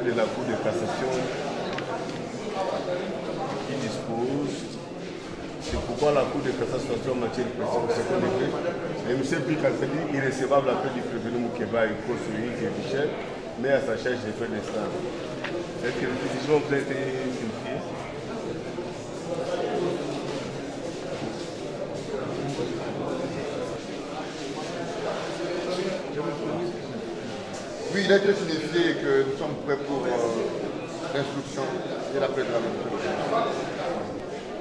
de la Cour de cassation qui dispose. C'est pourquoi la Cour de cassation en matière de pression au second degré. Et M. Bicalfeli, irrécevable après du prévenu Moukeba et Kosoui et Michel, mais à sa charge des faits d'instance. Cette réquisition vous a été signifiée. Oui, il a été signifié que nous sommes prêts pour l'instruction et l'appel de la même.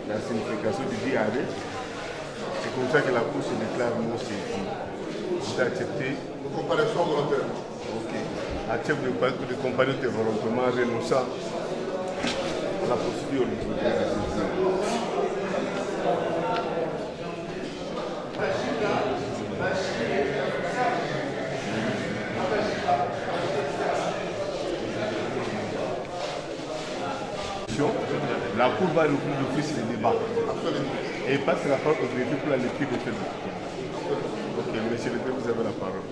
La signification du dit arrêt, c'est comme ça que la Cour se déclare non saisie. Vous acceptez? Nous comparaissons volontairement. Ok. Accepte de comparaître volontairement, renonçant à la procédure. La Cour va reprendre d'office le débat. Et passe la parole au greffier pour la lecture de ce document. Ok, monsieur le greffier, vous avez la parole.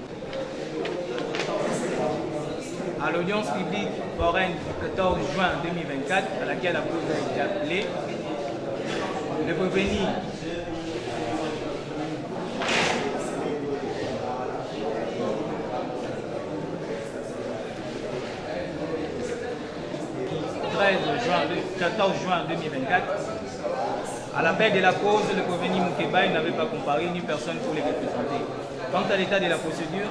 À l'audience publique foraine du 14 juin 2024, à laquelle la cause a été appelée, le prévenu le 14 juin 2024, à l'appel de la cause, le prévenu Moukeba n'avait pas comparé ni personne pour les représenter. Quant à l'état de la procédure,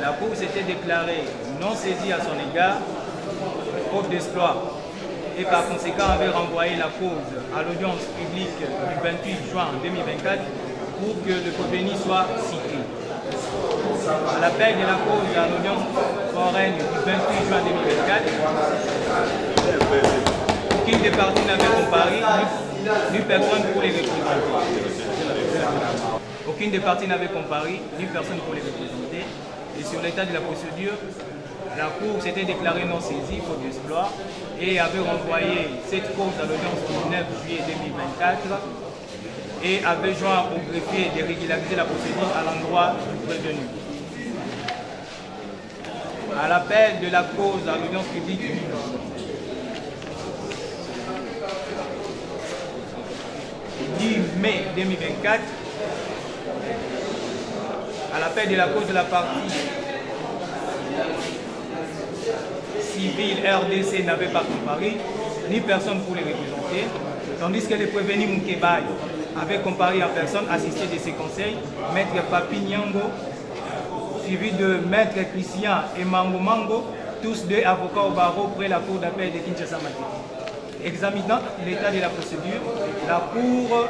la Cour s'était déclarée non saisie à son égard, faute d'exploit, et par conséquent avait renvoyé la cause à l'audience publique du 28 juin 2024 pour que le prévenu soit cité. À l'appel de la cause à l'audience foraine du 28 juin 2024, aucune des parties n'avait comparé, ni personne pour les représenter. Aucune des parties n'avait comparé, ni personne pour les représenter. Et sur l'état de la procédure, la Cour s'était déclarée non saisie, faute d'exploit, et avait renvoyé cette cause à l'audience du 9 juillet 2024 et avait joint au greffier de régulariser la procédure à l'endroit du prévenu. À l'appel de la cause à l'audience publique du mai 2024, à l'appel de la cause de la partie civile RDC n'avait pas comparé, ni personne pour les représenter, tandis que le prévenu Moukeba avait comparé à personne, assisté de ses conseils, Maître Papi Nyango, suivi de Maître Christian et Mango Mango, tous deux avocats au barreau près la cour d'appel de Kinshasa Matete. Examinant l'état de la procédure, la Cour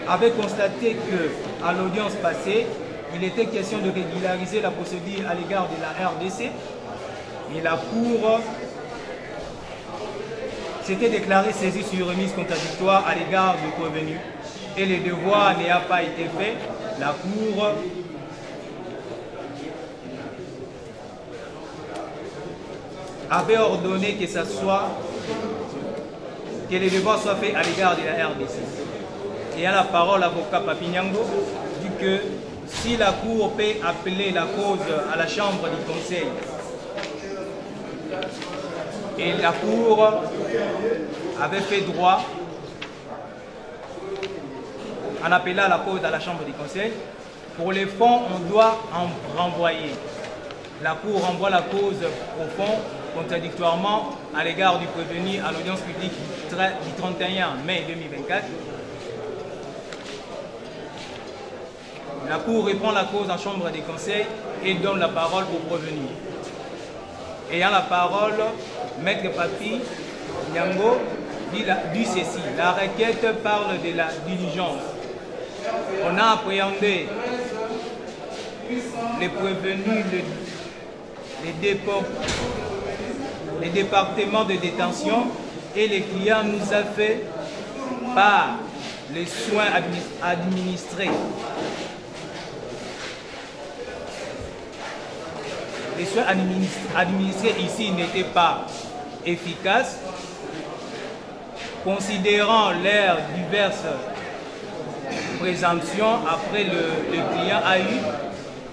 avait constaté qu'à l'audience passée, il était question de régulariser la procédure à l'égard de la RDC et la Cour s'était déclarée saisie sur remise contradictoire à l'égard du prévenu et le devoir n'ayant pas été fait, la Cour avait ordonné que le devoir soit fait à l'égard de la RDC. Et à la parole, l'avocat Papi Nyango dit que si la Cour peut appeler la cause à la chambre du conseil et la Cour avait fait droit en appelant la cause à la chambre du conseil, pour les fonds, on doit en renvoyer. La Cour renvoie la cause au fond contradictoirement à l'égard du prévenu à l'audience publique du 31 mai 2024. La Cour reprend la cause en chambre des conseils et donne la parole au prévenu. Ayant la parole, Maître Papi Nyango dit ceci. La requête parle de la diligence. On a appréhendé les prévenus, les départements de détention et les clients nous a fait par les soins administrés. Les soins administrés ici n'étaient pas efficaces, considérant leurs diverses présomptions après le client a eu,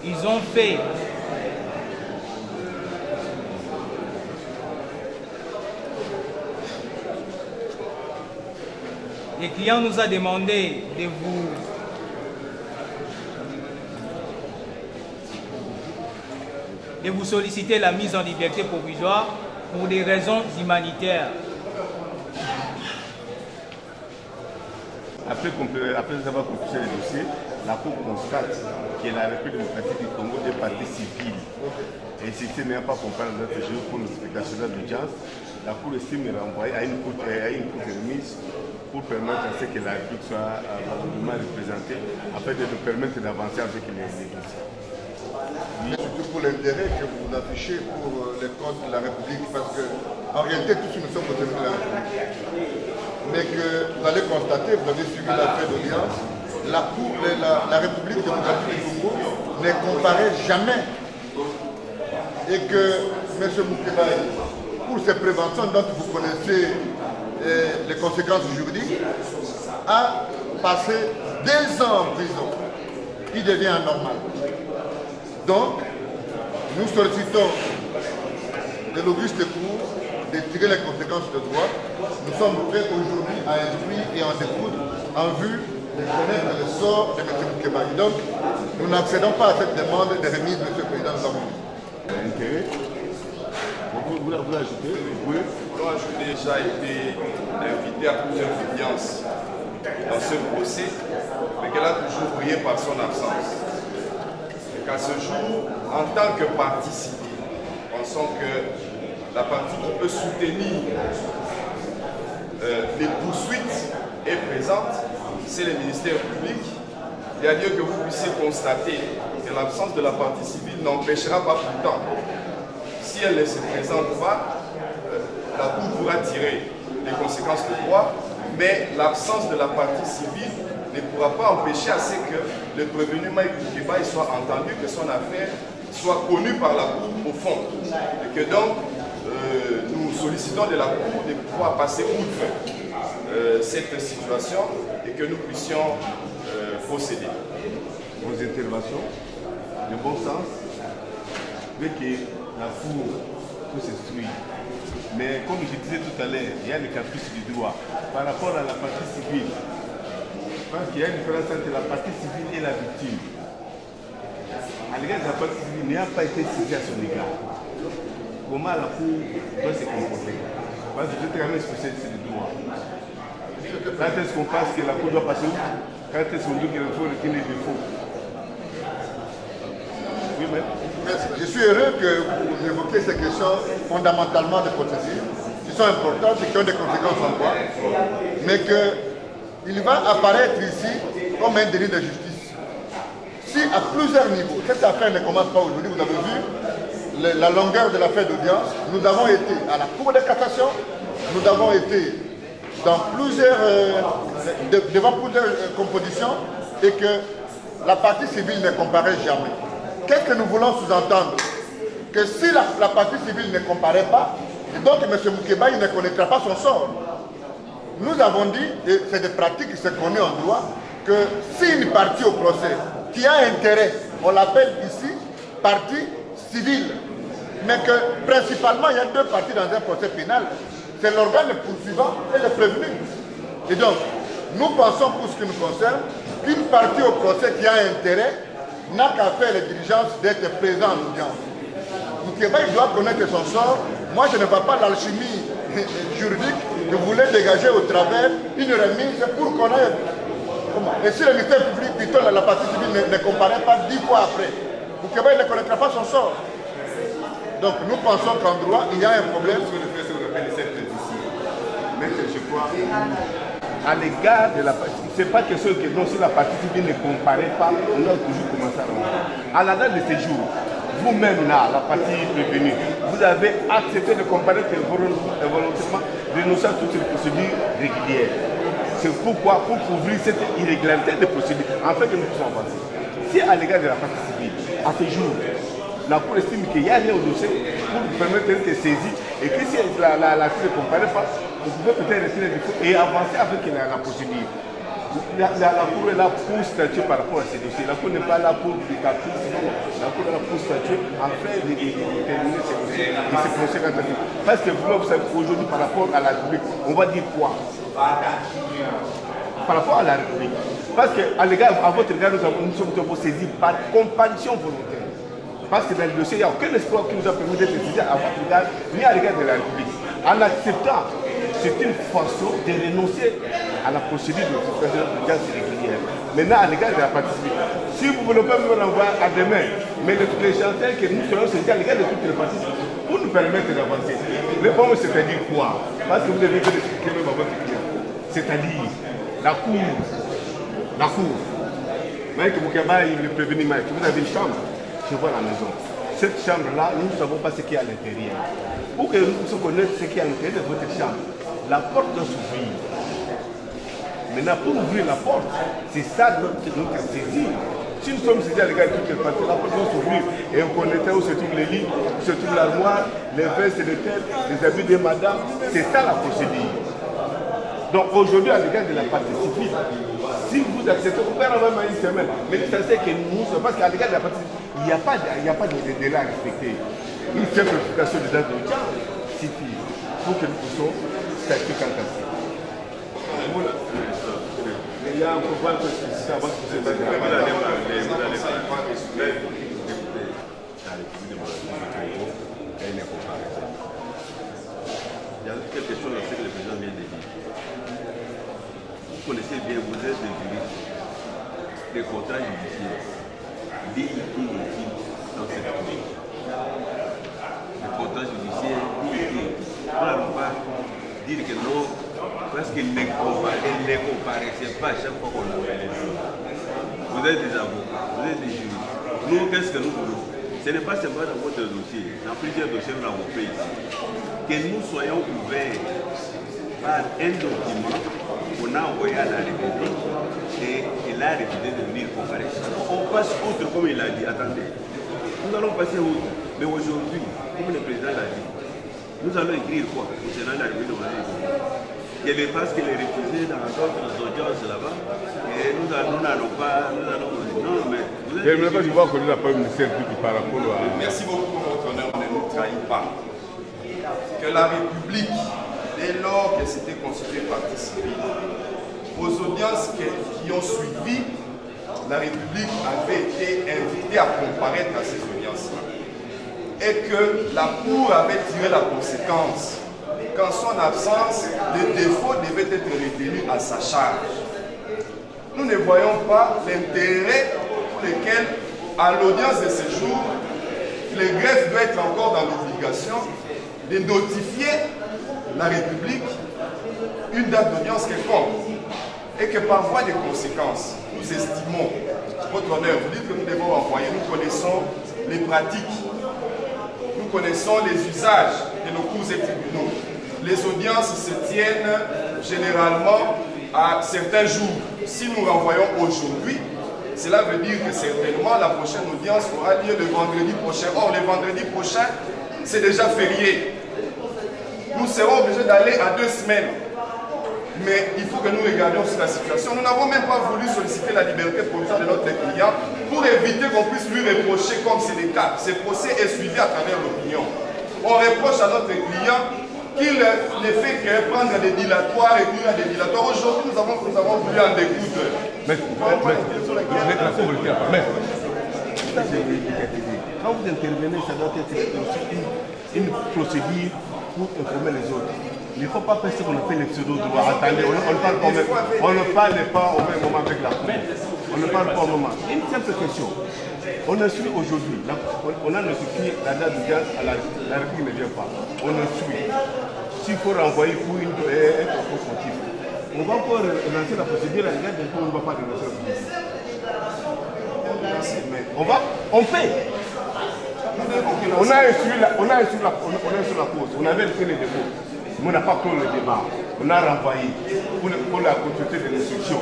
ils ont fait Les clients nous a demandé de vous solliciter la mise en liberté provisoire pour des raisons humanitaires. Après avoir complété le dossier, la Cour constate que la République démocratique du Congo est partie civile. Et si ce n'est pas comparé à notre jour pour notification d'audience, la Cour estime renvoyer à une cour de remise pour permettre à ce que la République soit valablement représentée, afin de nous permettre d'avancer avec les dossiers. Surtout pour l'intérêt que vous affichez pour les comptes de la République, parce qu'en réalité, tous nous sommes au service de la République. Mais que vous allez constater, vous avez suivi l'affaire d'audience, la République démocratique du Congo ne comparait jamais. Et que M. Moukébaï, pour ces préventions dont vous connaissez les conséquences juridiques, a passé 2 ans en prison. Il devient anormal. Donc, nous sollicitons de l'auguste Cour de tirer les conséquences de droit. Nous sommes prêts aujourd'hui à instruire et en découdre en vue de connaître le sort de M. Moukébaï. Donc, nous n'accédons pas à cette demande de remise de M. le Président de la République. Intérêt. Vous l'ajoutez? Oui. Moi, j'ai déjà été invité à plusieurs audiences dans ce procès, mais qu'elle a toujours brillé par son absence. Et qu'à ce jour, en tant que partie civile, pensons que la partie qui peut soutenir les poursuites est présente, c'est le ministère public. Il y a lieu que vous puissiez constater que l'absence de la partie civile n'empêchera pas pourtant. Si elle ne se présente pas, la Cour pourra tirer les conséquences de droit, mais l'absence de la partie civile ne pourra pas empêcher à ce que le prévenu Mike Moukébaï soit entendu, que son affaire soit connue par la Cour au fond. Et que donc, nous sollicitons de la Cour de pouvoir passer outre cette situation et que nous puissions procéder. Vos interventions, de bon sens, dès que la Cour peut s'instruire. Mais comme je disais tout à l'heure, il y a le caprice du droit. Par rapport à la partie civile, je pense qu'il y a une différence entre la partie civile et la victime. À l'égard de la partie civile, il n'a pas été saisi à son égard. Comment la Cour doit se comporter? Parce que je suis quand même spécialiste du droit. Quand est-ce qu'on pense que la Cour doit passer outre? Quand est-ce qu'on dit qu'il faut retirer les défauts? Oui, mais... Je suis heureux que vous évoquiez ces questions fondamentalement de procédure, qui sont importantes et qui ont des conséquences en droit, mais qu'il va apparaître ici comme un délit de justice. Si à plusieurs niveaux, cette affaire ne commence pas aujourd'hui, vous avez vu la longueur de l'affaire d'audience, nous avons été à la Cour de cassation, nous avons été dans devant plusieurs compositions et que la partie civile ne comparait jamais. Qu'est-ce que nous voulons sous-entendre? Que si la partie civile ne comparait pas, et donc M. Moukébaï ne connaîtra pas son sort. Nous avons dit, et c'est des pratiques qui sont connues en droit, que si une partie au procès qui a intérêt, on l'appelle ici partie civile, mais que principalement il y a 2 parties dans un procès pénal, c'est l'organe poursuivant et le prévenu. Et donc, nous pensons pour ce qui nous concerne, qu'une partie au procès qui a intérêt n'a qu'à faire les diligences d'être présent en audience. Moukébaï doit connaître son sort. Moi, je ne vois pas l'alchimie juridique que vous voulez dégager au travers une remise pour connaître. Et si le ministère public, plutôt la partie civile, ne comparait pas 10 fois après, Moukébaï ne connaîtra pas son sort. Donc, nous pensons qu'en droit, il y a un problème sur le fait de rappeler cette ici. Mais je crois à l'égard de la partie, ce n'est pas question que non, si la partie civile ne comparait pas, on doit toujours commencer à rentrer. À la date de ce jour, vous-même là, la partie prévenue, vous avez accepté de comparaître volontairement, renoncer à toutes les procédures régulières. C'est pourquoi, pour couvrir cette irrégularité de procédures, en fait que nous puissions avancer. Si à l'égard de la partie civile, à ce jour, la Cour estime qu'il y a rien au dossier pour vous permettre d'être saisi et que si la Cour ne comparait pas, vous pouvez peut-être retirer les défauts et avancer avec la procédure. La Cour est là pour statuer par rapport à ces dossiers. La Cour n'est pas là pour des caprices, non. La Cour est là pour statuer afin de déterminer ces dossiers et ces conséquences. Parce que vous savez qu'aujourd'hui, par rapport à la République, on va dire quoi? par rapport à la République. Parce qu'à votre égard, nous sommes saisis par comparution volontaire. Parce que dans le dossier, il n'y a aucun espoir qui nous a permis d'être saisis à votre égard, ni à l'égard de la République. En acceptant, c'est une façon de renoncer à la procédure de suspension d'audience régulière. Maintenant, à l'égard de la partie civile, si vous ne voulez pas nous renvoyer à demain, mais de toutes les chantiers que nous serons saisis à l'égard de toutes les parties pour nous permettre d'avancer. Le problème, c'est-à-dire quoi? Parce que vous devez expliquer même à votre client. C'est-à-dire la cour. Mike Moukeba, il est prévenu, Mike, vous avez une chambre, je vois la maison. Cette chambre-là, nous ne savons pas ce qu'il y a à l'intérieur. Pour que nous puissions connaître ce qu'il y a à l'intérieur de votre chambre, la porte doit s'ouvrir. Maintenant, pour ouvrir la porte, c'est ça notre saisie. Si nous sommes saisis à l'égard de toutes les parties, la porte doit s'ouvrir et on connaîtra où se trouvent les lits, où se trouve l'armoire, les vestes de tête, les habits des madames. C'est ça la procédure. Donc aujourd'hui, à l'égard de la partie civile, si vous acceptez, vous pouvez avoir même une semaine, mais ça c'est que nous, parce qu'à l'égard de la partie civile, il n'y a pas de délai à respecter. Une simple vérification de date d'audience suffit pour que nous puissions statuer quant à ça. Il y a un problème que c'est avant que vous ayez il y a quelque chose à ce que le président vient de dire. Vous connaissez bien, vous êtes des juristes, des contrats judiciaires, inutiles dans cette pays. Les contrats judiciaires inutiles. Nous n'allons pas dire que non, parce qu'ils ne comparaissaient pas à chaque fois qu'on appelle les choses. Vous êtes des avocats, vous êtes des juristes. Nous, qu'est-ce que nous voulons? Ce n'est pas seulement dans votre dossier, dans plusieurs dossiers nous l'avons fait ici. Que nous soyons ouverts par un document qu'on a envoyé à la République et il a refusé de venir comparer. On passe outre, comme il a dit. Attendez, nous allons passer outre. Mais aujourd'hui, comme le président l'a dit, nous allons écrire quoi concernant la République de Mali? Parce qu'il est refusé dans d'autres audiences là-bas, et nous n'allons pas. Non, mais vous êtes. Je vois qu'on n'a pas une certitude par rapport à. Merci beaucoup, votre honneur. On ne nous trahit pas. Que la République, dès lors qu'elle s'était constituée partie civile, aux audiences qui ont suivi, la République avait été invitée à comparaître à ces audiences-là. Et que la Cour avait tiré la conséquence qu'en son absence, les défauts devaient être retenus à sa charge. Nous ne voyons pas l'intérêt pour lequel, à l'audience de ce jour, le greffe doit être encore dans l'obligation de notifier la République une date d'audience quelconque. Et que par voie de conséquences, nous estimons, votre honneur, vous dites que nous devons envoyer, nous connaissons les pratiques, nous connaissons les usages de nos cours et tribunaux. Les audiences se tiennent généralement à certains jours. Si nous renvoyons aujourd'hui, cela veut dire que certainement la prochaine audience aura lieu le vendredi prochain. Or, le vendredi prochain, c'est déjà férié. Nous serons obligés d'aller à 2 semaines. Mais il faut que nous regardions sur la situation. Nous n'avons même pas voulu solliciter la liberté provisoire de notre client pour éviter qu'on puisse lui reprocher, comme c'est le cas. Ce procès est suivi à travers l'opinion. On reproche à notre client qu'il ne fait que prendre des dilatoires et courir à des dilatoires. Aujourd'hui, nous avons voulu en découdre. Quand vous intervenez, ça doit être une procédure pour informer les autres. Il ne faut pas penser qu'on a fait les pseudo-droits. Attendez, on ne parle pas au même moment avec la Cour. On ne parle pas au moment. Une simple question. On a suivi aujourd'hui, on a notifié la date d'audience à la République ne vient pas. On a suivi. S'il faut renvoyer pour un propos motif, on va encore lancer la procédure à l'égard d'un coup, on ne va pas relancer la procédure. On fait. On a instruit la cause, on avait fait les défauts. Mais on n'a pas clos le débat. On a renvoyé pour la continuité de l'instruction.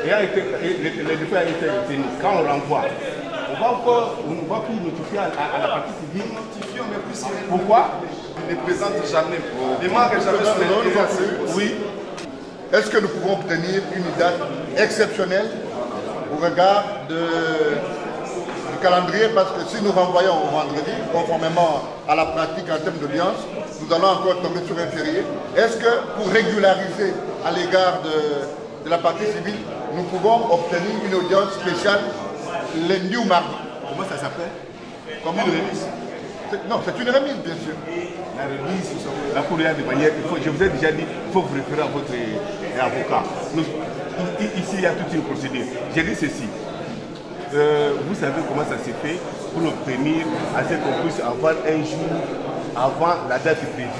Et les défauts ont été retenus. Quand on renvoie, on va plus notifier à la partie civile. Pourquoi? Il ne présente jamais. Il ne marque jamais sur les. Oui. Est-ce que nous pouvons obtenir une date exceptionnelle au regard du calendrier? Parce que si nous renvoyons au vendredi, conformément à la pratique en termes d'audience, nous allons encore tomber sur un férié. Est-ce que pour régulariser à l'égard de la partie civile, nous pouvons obtenir une audience spéciale lundi ou mardi. Comment ça s'appelle? Comment? Une remise? Non, c'est une remise, bien sûr. La remise, la Cour de manière, je vous ai déjà dit, il faut vous référer à votre avocat. Ici, il y a toute une procédure. J'ai dit ceci. Vous savez comment ça s'est fait pour obtenir à ce qu'on puisse avoir un jour avant la date prévue.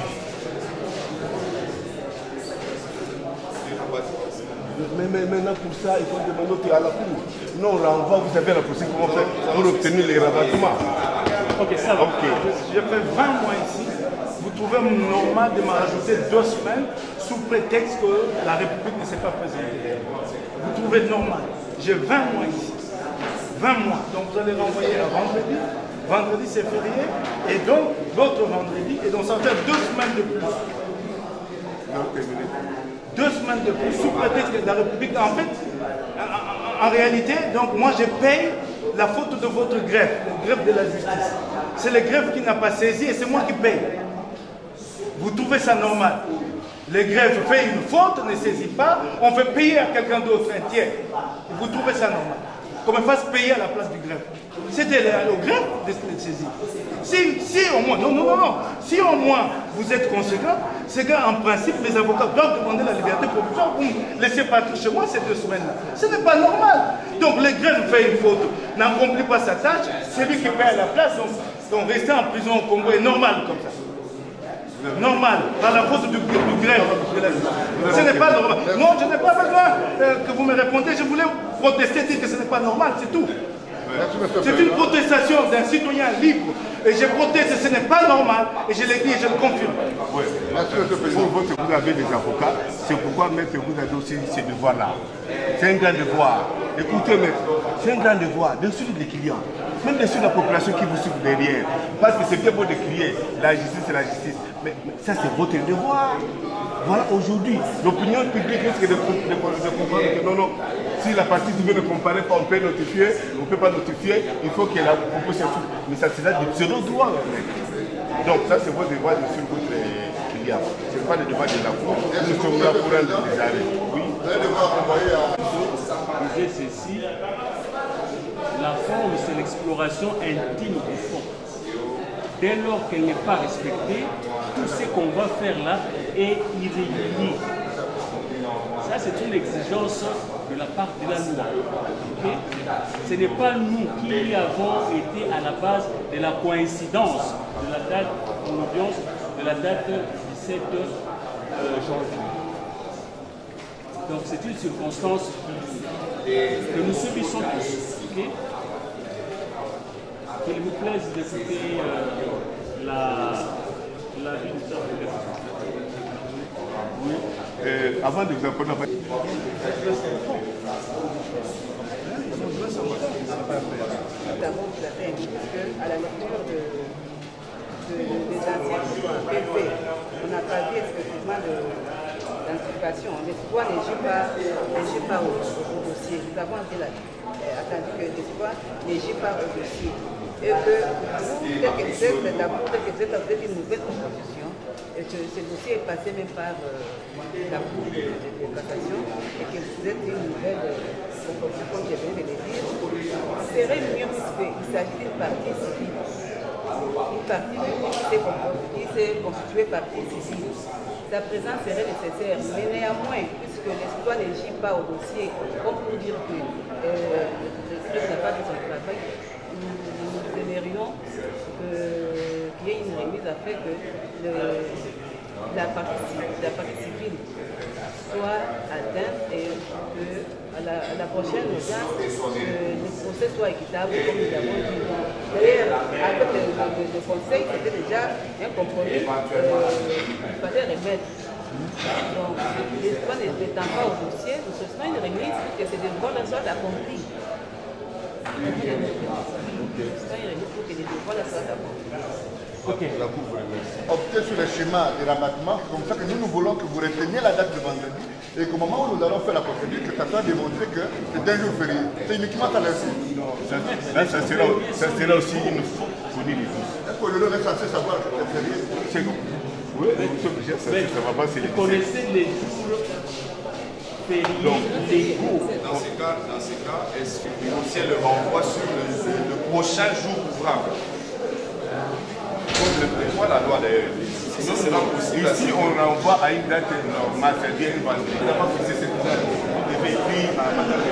Mais maintenant, pour ça, il faut demander à la Cour. Non, on renvoie, vous savez, la procédure, comment faire pour obtenir les rabattements. Ok, ça va. Okay. J'ai fait 20 mois ici. Vous trouvez normal de me rajouter 2 semaines sous prétexte que la République ne s'est pas présentée. Vous trouvez normal. J'ai 20 mois ici. 20 mois. Donc vous allez renvoyer à vendredi. Vendredi c'est férié. Et donc l'autre vendredi. Et donc ça va faire 2 semaines de plus. 2 semaines de plus sous prétexte que la République. En fait, en réalité, donc moi je paye la faute de votre greffe, la greffe de la justice. C'est le greffe qui n'a pas saisi et c'est moi qui paye. Vous trouvez ça normal? Le greffe fait une faute, ne saisit pas, on fait payer à quelqu'un d'autre, un tiers. Vous trouvez ça normal? Qu'on me fasse payer à la place du greffe. C'était au greffe de saisir. Si au moins, non. Si au moins vous êtes conséquent, c'est qu'en principe, les avocats doivent demander la liberté provisoire pour me laisser partir chez moi ces 2 semaines-là. Ce n'est pas normal. Donc le greffe fait une faute, n'accomplit pas sa tâche, c'est lui qui paye à la place. Donc rester en prison au Congo est normal comme ça. Normal, par la faute du greffe de la justice. Ce n'est pas normal. Non, je n'ai pas besoin que vous me répondiez. Je voulais protester, dire que ce n'est pas normal, c'est tout. C'est une protestation d'un citoyen libre. Et je proteste, ce n'est pas normal. Et je l'ai dit et je le confirme. Oui. Vous avez des avocats, c'est pourquoi maître, vous avez aussi ces devoirs-là. C'est un grand devoir. Écoutez maître, c'est un grand devoir de suivre les clients. Même de suivre la population qui vous suit derrière. Parce que c'est bien beau de crier, la justice c'est la justice. Mais ça c'est votre devoir. Voilà, aujourd'hui, l'opinion publique risque de comprendre que non, si la partie civile ne comparaît pas, on peut notifier, on ne peut pas notifier, il faut qu'il y ait la proposition. Mais ça c'est là du pseudo-droit. Donc ça c'est votre devoir de suivre votre client. Ce n'est pas le devoir de la Cour. Nous sommes là pour un des arrêts. Oui. Vous allez devoir envoyer à... Disait ceci, la forme c'est l'exploration intime du fond. Dès lors qu'elle n'est pas respectée, tout ce qu'on va faire là est irrégulier. Ça, c'est une exigence de la part de la loi. Okay? Ce n'est pas nous qui avons été à la base de la coïncidence de la date de l'audience, de la date du 17 janvier. Donc, c'est une circonstance que nous subissons tous. Okay? Qu'il vous plaise d'écouter la vie du temps. Oui. Avant de vous apprendre la D'abord, vous avez indiqué qu'à la lecture des anciens faits, on n'a pas vu effectivement d'anticipation. Mais pourquoi n'agit pas au dossier? Nous avons attendu que l'espoir n'agit pas au dossier. Et que vous, tel que vous êtes d'abord, tel que vous êtes une nouvelle proposition, et que ce dossier est passé même par la Cour de cassation, et que vous êtes une nouvelle proposition, comme je viens de le dire, serait mieux puisqu'il s'agit d'une partie civile. Une partie qui s'est constituée partie civile. Sa présence serait nécessaire, mais néanmoins, puisque l'espoir n'agit pas au dossier, comme pour dire que le greffe n'a pas fait son travail, nous aimerions qu'il y ait une remise afin que la partie civile soit atteinte et que à la prochaine audience, le procès soit équitable comme nous l'avons dit. D'ailleurs, avec le conseil, c'était déjà un compromis qu'il fallait remettre. Donc, l'espoir n'étant pas au dossier, nous souhaitons une remise pour que ces devoirs soient accomplis. Okay. Optez sur le schéma de rabattement, c'est comme ça que nous voulons que vous reteniez la date de vendredi et qu'au moment où nous allons faire la procédure, que ça soit démontré que c'est un jour férié. C'est uniquement ça l'instant. Là, ça sera aussi une faute pour nous tous. Est-ce que le est censé savoir que c'est férié? Oui, ça va pas, c'est vous connaissez les jours fériés légaux. Dans ces cas, est-ce que le dossier le renvoie sur le prochain jour ouvrable? Comme le prévoit la loi d'ailleurs. Sinon, c'est pas possible. Ici, on renvoie à une date normale, c'est-à-dire une vendredi. On n'a pas fixé cette date. Vous devez écrire à madame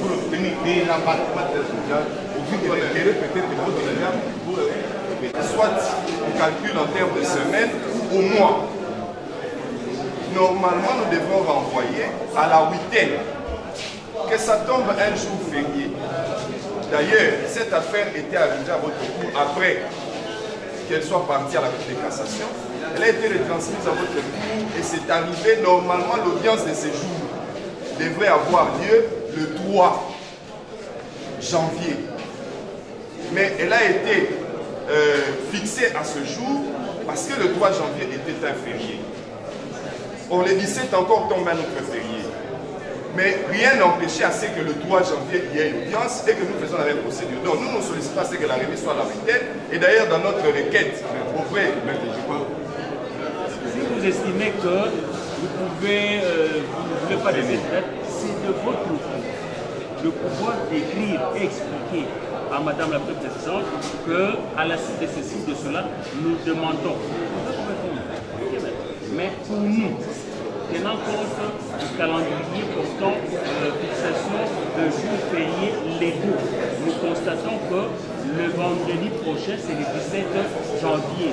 pour obtenir des embarquements social. Au vu de l'intérêt, peut-être que votre dame pour. Soit on calcule en termes de semaines au mois. Normalement, nous devons renvoyer à la week-end. Que ça tombe un jour férié. D'ailleurs, cette affaire était arrivée à votre cours après qu'elle soit partie à la Cour de cassation. Elle a été retransmise à votre cours et c'est arrivé. Normalement, l'audience de séjour devrait avoir lieu le 3 janvier. Mais elle a été fixée à ce jour parce que le 3 janvier était un férié. Or, le 17 encore tombe un autre férié. Mais rien n'empêchait à ce que le 3 janvier, il y ait une audience et que nous faisons la même procédure. Donc, nous nous sollicitons à ce que la remise soit la week-end. Et d'ailleurs, dans notre requête auprès, si vous estimez que vous pouvez, vous ne voulez pas de cette date, c'est de votre coup de pouvoir écrire et expliquer à Madame la Présidente qu'à la suite de ceci, de cela, nous demandons. Mais pour nous, tenant compte du calendrier portant fixation de jours fériés légaux, nous constatons que le vendredi prochain, c'est le 17 janvier,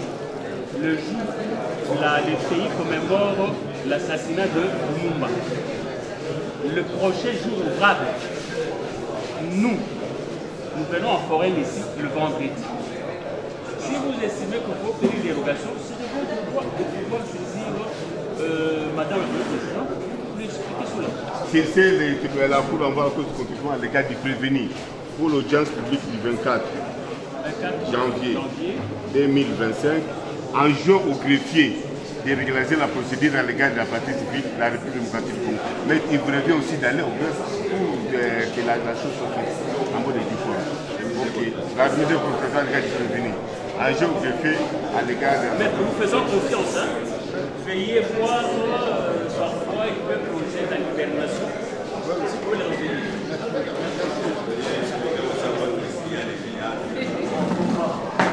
le jour où le pays commémore l'assassinat de Lumumba. Le prochain jour ouvrable, nous venons en forêt ici le vendredi. Si vous estimez qu'il faut obtenir une dérogation, c'est de votre droit de pouvoir saisir Madame la Présidente pour lui expliquer cela. C'est la Cour d'envoi à cause du constitution à l'égard du prévenu pour l'audience publique du 24 janvier 2025, en juin au greffier de régulariser la procédure à l'égard de la partie civile de la République démocratique du Congo. Mais il revient aussi d'aller au greffe pour que la chose soit faite en mode différent. Ok, la mise en procédure à l'égard du prévenu. Un jeu au greffier à l'égard de... Mais nous faisons confiance, hein. Veuillez voir parfois ils peuvent projeter la libération. Si vous voulez revenir.